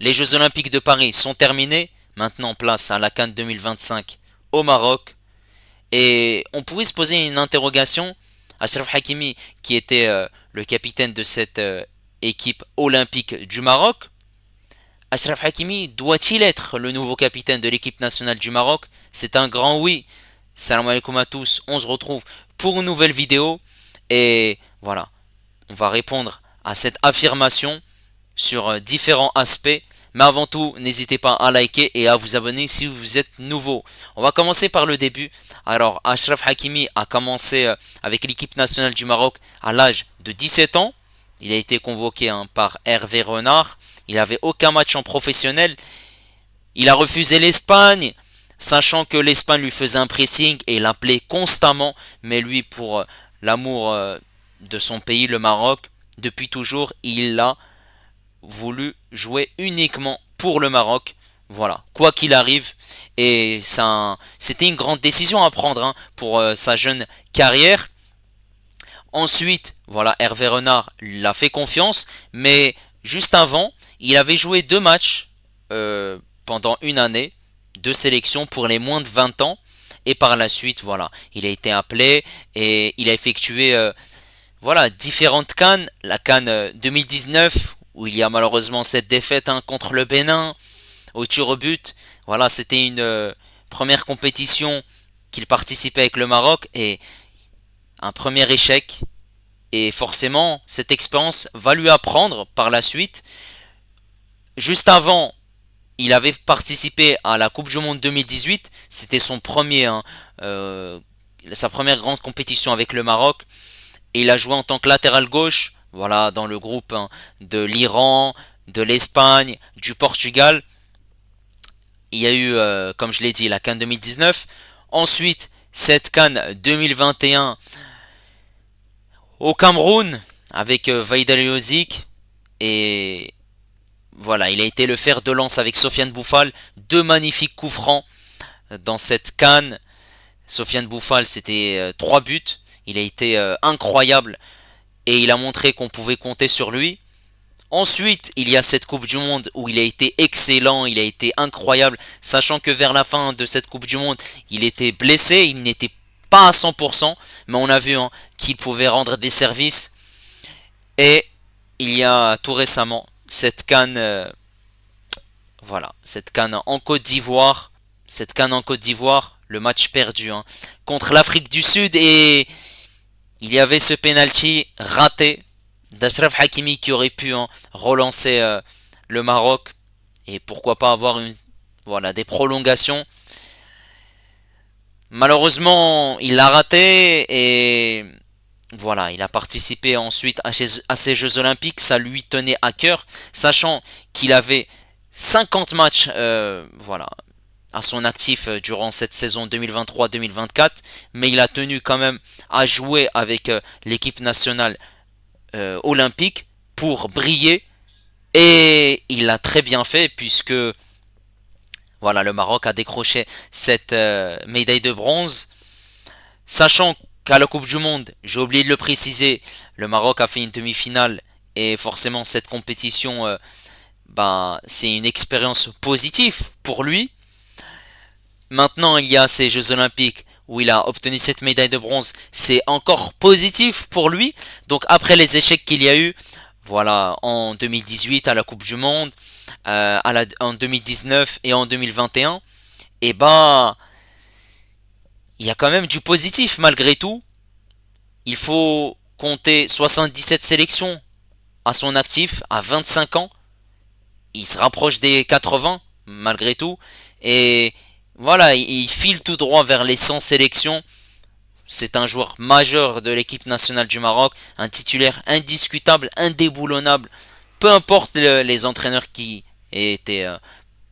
Les Jeux Olympiques de Paris sont terminés. Maintenant, place à la CAN 2025 au Maroc. Et on pourrait se poser une interrogation. Achraf Hakimi, qui était le capitaine de cette équipe olympique du Maroc, Achraf Hakimi doit-il être le nouveau capitaine de l'équipe nationale du Maroc? C'est un grand oui. Salam alaikum à tous, on se retrouve pour une nouvelle vidéo. Et voilà, on va répondre à cette affirmation sur différents aspects. Mais avant tout, n'hésitez pas à liker et à vous abonner si vous êtes nouveau. On va commencer par le début. Alors, Achraf Hakimi a commencé avec l'équipe nationale du Maroc à l'âge de 17 ans. Il a été convoqué par Hervé Renard. Il n'avait aucun match en professionnel. Il a refusé l'Espagne, sachant que l'Espagne lui faisait un pressing et l'appelait constamment. Mais lui, pour l'amour de son pays, le Maroc, depuis toujours, il a voulu jouer uniquement pour le Maroc. Voilà, quoi qu'il arrive. Et ça, c'était une grande décision à prendre pour sa jeune carrière. Ensuite, voilà, Hervé Renard l'a fait confiance, mais juste avant, il avait joué deux matchs pendant une année, deux sélections pour les moins de 20 ans. Et par la suite, voilà, il a été appelé et il a effectué voilà, différentes CAN. La CAN 2019, où il y a malheureusement cette défaite contre le Bénin au tir au but. Voilà, c'était une première compétition qu'il participait avec le Maroc et un premier échec. Et forcément, cette expérience va lui apprendre par la suite. Juste avant, il avait participé à la Coupe du Monde 2018. C'était son premier, sa première grande compétition avec le Maroc. Et il a joué en tant que latéral gauche. Voilà, dans le groupe de l'Iran, de l'Espagne, du Portugal. Il y a eu, comme je l'ai dit, la CAN 2019. Ensuite, cette CAN 2021 au Cameroun avec Vaïd Aliozik. Et voilà, il a été le fer de lance avec Sofiane Bouffal. Deux magnifiques coups francs dans cette CAN. Sofiane Bouffal, c'était 3 buts. Il a été incroyable et il a montré qu'on pouvait compter sur lui. Ensuite, il y a cette Coupe du Monde où il a été excellent, il a été incroyable, sachant que vers la fin de cette Coupe du Monde, il était blessé, il n'était pas à 100%, mais on a vu qu'il pouvait rendre des services. Et il y a tout récemment cette CAN, voilà, cette CAN en Côte d'Ivoire, cette CAN en Côte d'Ivoire, le match perdu contre l'Afrique du Sud et il y avait ce penalty raté d'Achraf Hakimi qui aurait pu relancer le Maroc et pourquoi pas avoir voilà, des prolongations. Malheureusement, il l'a raté et voilà, il a participé ensuite à ces Jeux Olympiques. Ça lui tenait à cœur, sachant qu'il avait 50 matchs voilà, à son actif durant cette saison 2023-2024, mais il a tenu quand même à jouer avec l'équipe nationale olympique pour briller et il l'a très bien fait puisque voilà, le Maroc a décroché cette médaille de bronze, sachant qu'à la Coupe du Monde, j'ai oublié de le préciser, le Maroc a fait une demi-finale et forcément cette compétition, c'est une expérience positive pour lui. Maintenant, il y a ces Jeux Olympiques où il a obtenu cette médaille de bronze. C'est encore positif pour lui. Donc après les échecs qu'il y a eu, voilà, en 2018 à la Coupe du Monde, en 2019 et en 2021, et il y a quand même du positif malgré tout. Il faut compter 77 sélections à son actif à 25 ans. Il se rapproche des 80 malgré tout. Et voilà, il file tout droit vers les 100 sélections. C'est un joueur majeur de l'équipe nationale du Maroc, un titulaire indiscutable, indéboulonnable. Peu importe les entraîneurs qui étaient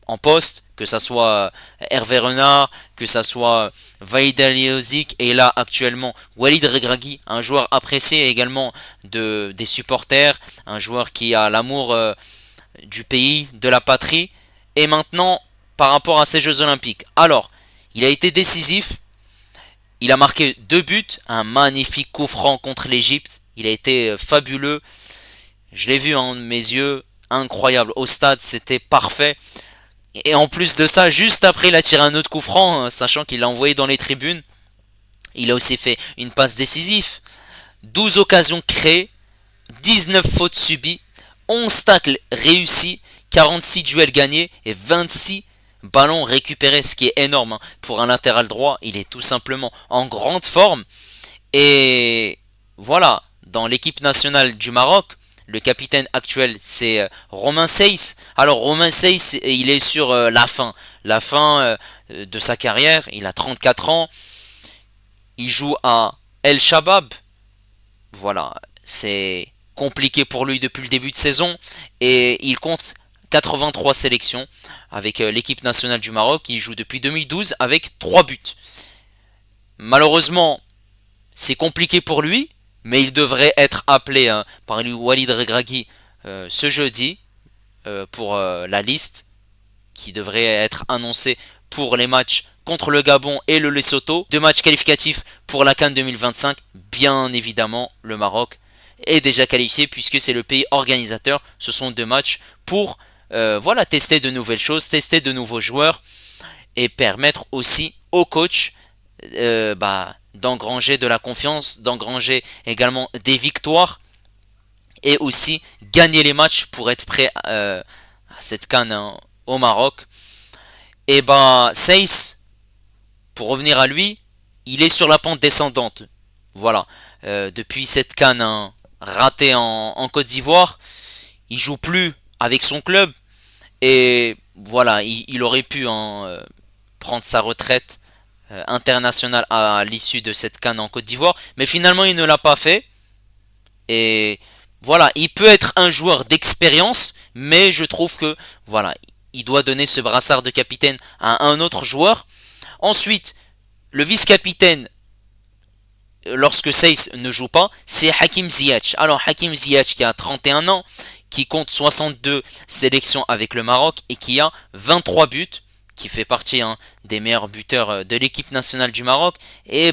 en poste, que ça soit Hervé Renard, que ça soit Vaïd Aliozik et là actuellement Walid Regragui, un joueur apprécié également des supporters, un joueur qui a l'amour du pays, de la patrie. Et maintenant, par rapport à ces Jeux Olympiques. Alors, il a été décisif. Il a marqué 2 buts, un magnifique coup franc contre l'Égypte. Il a été fabuleux. Je l'ai vu de mes yeux. incroyable. Au stade, c'était parfait. Et en plus de ça, juste après, il a tiré un autre coup franc, sachant qu'il l'a envoyé dans les tribunes. Il a aussi fait une passe décisive. 12 occasions créées, 19 fautes subies, 11 tacles réussis, 46 duels gagnés et 26 ballons récupérés, ce qui est énorme. Pour un latéral droit, il est tout simplement en grande forme. Et voilà, dans l'équipe nationale du Maroc, le capitaine actuel, c'est Romain Saiss. Alors Romain Saiss, il est sur la fin de sa carrière. Il a 34 ans. Il joue à El Shabab. Voilà, c'est compliqué pour lui depuis le début de saison. Et il compte 83 sélections avec l'équipe nationale du Maroc. Il joue depuis 2012 avec 3 buts. Malheureusement, c'est compliqué pour lui, mais il devrait être appelé par Walid Regragui ce jeudi pour la liste qui devrait être annoncée pour les matchs contre le Gabon et le Lesotho. 2 matchs qualificatifs pour la CAN 2025. Bien évidemment, le Maroc est déjà qualifié puisque c'est le pays organisateur. Ce sont 2 matchs pour voilà, tester de nouvelles choses, tester de nouveaux joueurs et permettre aussi au coach d'engranger de la confiance, d'engranger également des victoires et aussi gagner les matchs pour être prêt à cette CAN au Maroc. Et Saiss, pour revenir à lui, il est sur la pente descendante. Voilà, depuis cette CAN ratée en Côte d'Ivoire, il joue plus avec son club et voilà, il aurait pu prendre sa retraite internationale à l'issue de cette CAN en Côte d'Ivoire, mais finalement il ne l'a pas fait. Et voilà, il peut être un joueur d'expérience, mais je trouve que voilà, il doit donner ce brassard de capitaine à un autre joueur. Ensuite, le vice-capitaine, lorsque Saiss ne joue pas, c'est Hakim Ziyech. Alors Hakim Ziyech qui a 31 ans, qui compte 62 sélections avec le Maroc et qui a 23 buts, qui fait partie des meilleurs buteurs de l'équipe nationale du Maroc. Et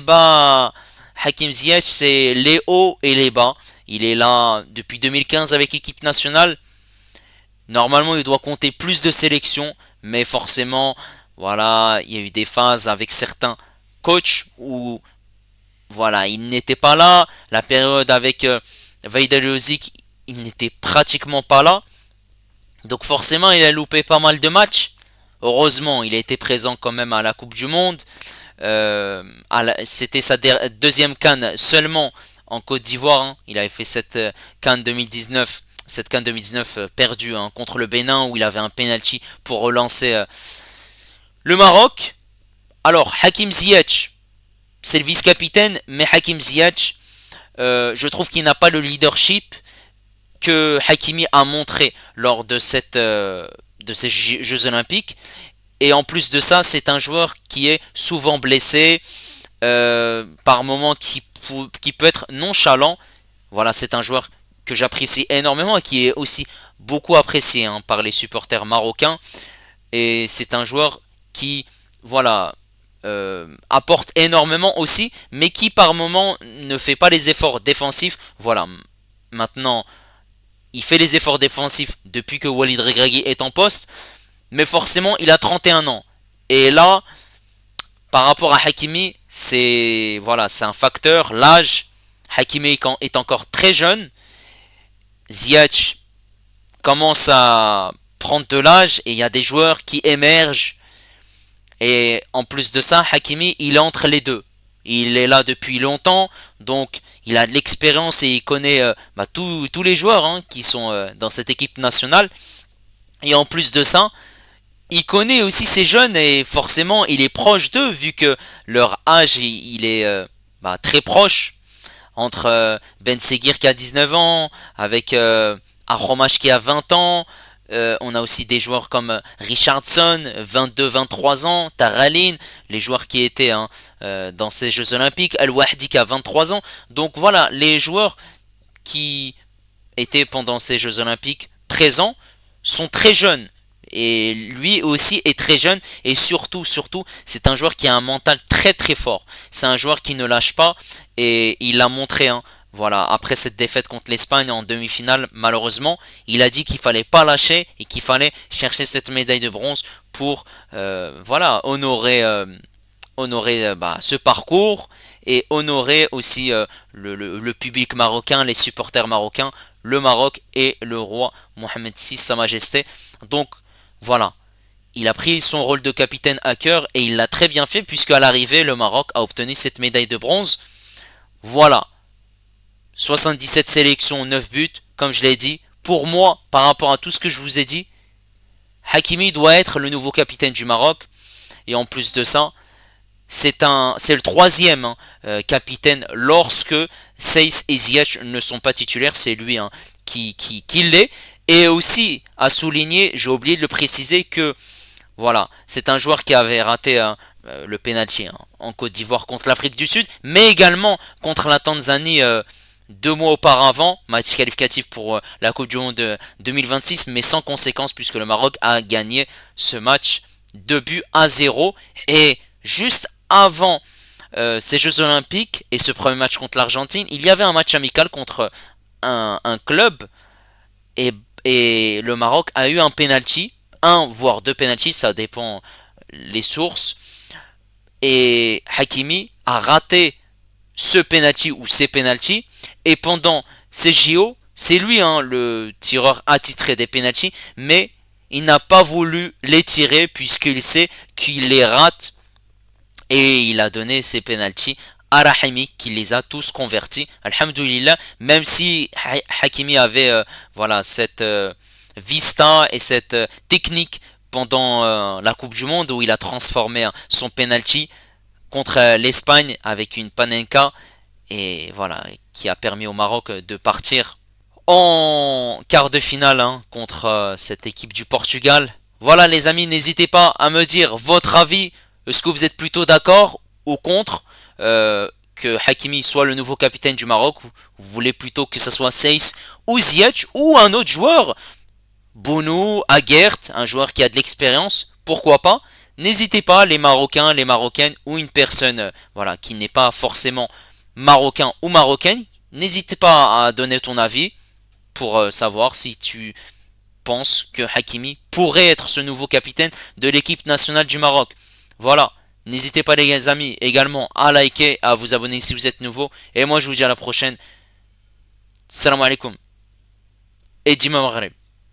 Hakim Ziyech, c'est les hauts et les bas. Il est là depuis 2015 avec l'équipe nationale. Normalement, il doit compter plus de sélections, mais forcément, voilà, il y a eu des phases avec certains coachs où voilà, il n'était pas là. La période avec Vaïd Aliozik, il n'était pratiquement pas là. Donc forcément, il a loupé pas mal de matchs. Heureusement, il a été présent quand même à la Coupe du Monde. C'était sa deuxième CAN seulement en Côte d'Ivoire. Il avait fait cette CAN 2019, perdue contre le Bénin où il avait un penalty pour relancer le Maroc. Alors, Hakim Ziyech, c'est le vice-capitaine, mais Hakim Ziyech, je trouve qu'il n'a pas le leadership que Hakimi a montré lors de ces Jeux Olympiques. Et en plus de ça, c'est un joueur qui est souvent blessé, par moments qui peut être nonchalant. Voilà, c'est un joueur que j'apprécie énormément et qui est aussi beaucoup apprécié par les supporters marocains. Et c'est un joueur qui, voilà, apporte énormément aussi, mais qui par moments ne fait pas les efforts défensifs. Voilà, maintenant, il fait les efforts défensifs depuis que Walid Regragui est en poste, mais forcément, il a 31 ans. Et là, par rapport à Hakimi, c'est un facteur, l'âge. Hakimi est encore très jeune. Ziyech commence à prendre de l'âge et il y a des joueurs qui émergent. Et en plus de ça, Hakimi, il est entre les deux. Il est là depuis longtemps, donc il a de l'expérience et il connaît tous les joueurs qui sont dans cette équipe nationale. Et en plus de ça, il connaît aussi ces jeunes et forcément il est proche d'eux vu que leur âge il est très proche. Entre Ben Seguir qui a 19 ans, avec Arromache qui a 20 ans. On a aussi des joueurs comme Richardson, 22-23 ans, Taralin, les joueurs qui étaient dans ces Jeux Olympiques, El Wahdi qui a 23 ans. Donc voilà, les joueurs qui étaient pendant ces Jeux Olympiques présents sont très jeunes. Et lui aussi est très jeune et surtout, c'est un joueur qui a un mental très très fort. C'est un joueur qui ne lâche pas et il l'a montré Voilà, après cette défaite contre l'Espagne en demi-finale, malheureusement, il a dit qu'il fallait pas lâcher et qu'il fallait chercher cette médaille de bronze pour voilà, honorer ce parcours et honorer aussi le public marocain, les supporters marocains, le Maroc et le roi Mohamed VI, Sa Majesté. Donc voilà, il a pris son rôle de capitaine à cœur et il l'a très bien fait puisque à l'arrivée, le Maroc a obtenu cette médaille de bronze. Voilà, 77 sélections, 9 buts, comme je l'ai dit. Pour moi, par rapport à tout ce que je vous ai dit, Hakimi doit être le nouveau capitaine du Maroc. Et en plus de ça, c'est le troisième capitaine lorsque Seiss et Ziyech ne sont pas titulaires. C'est lui qui l'est. Et aussi, à souligner, j'ai oublié de le préciser que voilà, c'est un joueur qui avait raté le penalty en Côte d'Ivoire contre l'Afrique du Sud, mais également contre la Tanzanie 2 mois auparavant, match qualificatif pour la Coupe du Monde 2026, mais sans conséquence puisque le Maroc a gagné ce match 2 buts à 0. Et juste avant ces Jeux Olympiques et ce premier match contre l'Argentine, il y avait un match amical contre un club et, et le Maroc a eu un penalty, un voire 2 penalties, ça dépend les sources. Et Hakimi a raté ce penalty ou ces penalties. Et pendant ces JO, c'est lui le tireur attitré des penalties, mais il n'a pas voulu les tirer puisqu'il sait qu'il les rate et il a donné ses penalties à Rahimi qui les a tous convertis. Alhamdoulilah, même si Hakimi avait voilà cette vista et cette technique pendant la Coupe du Monde où il a transformé son penalty contre l'Espagne avec une panenka et voilà qui a permis au Maroc de partir en quart de finale contre cette équipe du Portugal. Voilà les amis, n'hésitez pas à me dire votre avis. Est-ce que vous êtes plutôt d'accord ou contre que Hakimi soit le nouveau capitaine du Maroc? Vous voulez plutôt que ce soit Seiss ou Ziyech ou un autre joueur, Bounou, Aguert, un joueur qui a de l'expérience, pourquoi pas? N'hésitez pas, les Marocains, les Marocaines ou une personne voilà, qui n'est pas forcément marocain ou marocaine, n'hésitez pas à donner ton avis pour savoir si tu penses que Hakimi pourrait être ce nouveau capitaine de l'équipe nationale du Maroc. Voilà, n'hésitez pas les amis également à liker, à vous abonner si vous êtes nouveau. Et moi je vous dis à la prochaine. Salam alaikum. Et Dima Maghreb.